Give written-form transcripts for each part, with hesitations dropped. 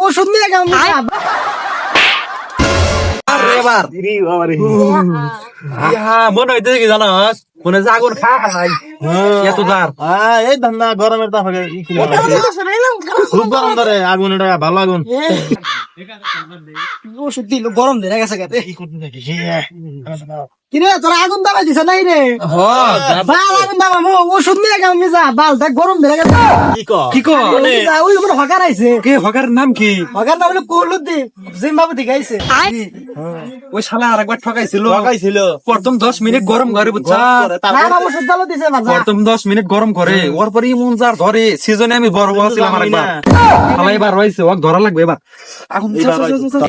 ওষুধ নিয়ে গেলাম মনে হইতে কি জানাস মনে যে আগুন খাই এত দার এই ধান্দা গরমের তাপে খুব গরম ধরে আগুন, এটা ভালো আগুন। ওষুধ দিল গরম ধরে গেছে কিরে তোরা আগুন দাবাই দিছ নাই রে? বাল আগুন দাবামো ওষুধ নিয়ে গেলাম যা বালটা গরম ধরে গেছে। কি কো ওই উপরে হকার আইছে। কে হকার নাম কি? হকার নাম হলো কৌলুদ্দি, জিম্বাবু থেকে আইছে। ওই শালা আরেকবার ঠকাইছিল প্রথম 10 মিনিট গরম করে বুঝছা না বাবু ওষুধ দালো দিছে বাজা। প্রথম 10 মিনিট গরম করে ওর পরে মন যার ধরে সিজনে আমি বড় ছিলাম আরেকবার শালা এবার হইছে ওক ধরা লাগবে এবার আগুন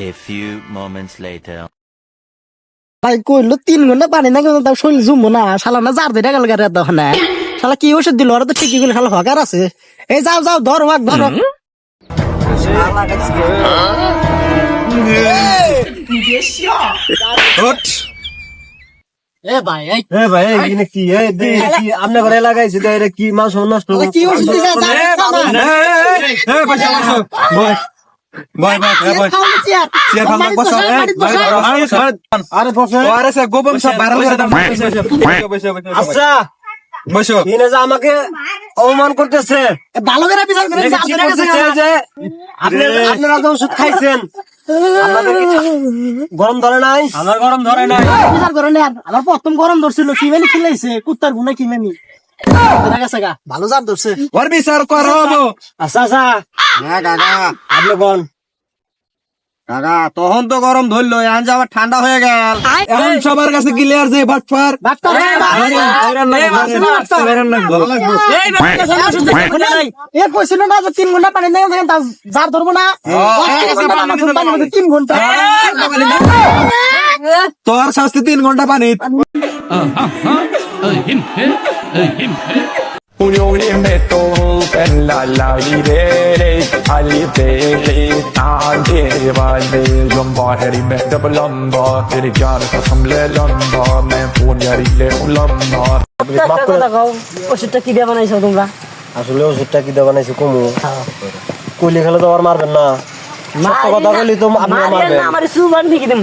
A few moments later. ভাই কইলো 3 ঘন্টা পানি না কিন্তু তাও শরীর জুমবো না শালা না জার দেটা গেল গারে দহনা শালা কি ওষুধ দিল ওরা তো ঠিকই কইলো শালা হকার আছে। এই যাও যাও ধর ওয়াক ধর এ ভাই এই ভাই এখানে কি আপনার ঘরে লাগাইছে কি মাছ নষ্ট কি ওষুধ দিছে আচ্ছা আমাকে অপমান করতেছে। ভালো করে বিচার করে আপনারা তো ওষুধ খাইছেন, গরম ধরে নাই? আমার গরম ধরে নাই। বিচার করে না আমার প্রথম গরম ধরছিল কিমানি খিলাইছে কুত্তার গুনা কিমানি ভালো জাত ধরছে ওর বিচার করবো। আচ্ছা আচ্ছা আপনি কোন কাকা তখন তো গরম ধরলো এখন যে আবার ঠান্ডা হয়ে গেল এখন সবার কাছে ক্লিয়ার যে বাটফার এ কইছিল না যে 3 ঘন্টা পানি নেই যার ধরবো না 3 ঘন্টা তোর শাস্তি 3 ঘন্টা পানি Unione metto per la vivere all'idee anche vale lomba heri metto lomba teri jaन ka samle lomba main punyari le lomba ওষুধটা কি দিয়ে বানাইছো তোমরা? আসলে ওষুধটা কি দেওয়া বানাইছে কমু কইলে খেলে তো আর মারবেন না, সত্য কথা বলি তো আপনি মারবেন। আমার সুমান ঠিক দিম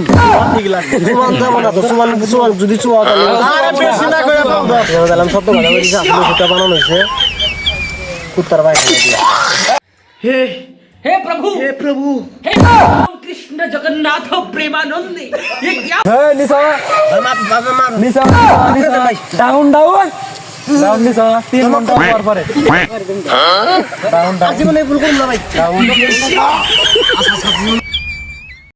ঠিক লাগবে সুমান দেব না তো সুমান যদি চুয়া তাহলে বেশি না করে বললাম সত্য কথা বলি যে আসলে ওষুধটা বানানো হয়েছে কুত্তার ভাই हे प्रभु हे राम कृष्ण जगन्नाथ प्रेमानंद ये क्या ডাউন নিসা 3 ঘন্টা পর পরে আজীবনে ভুল করলাম ভাই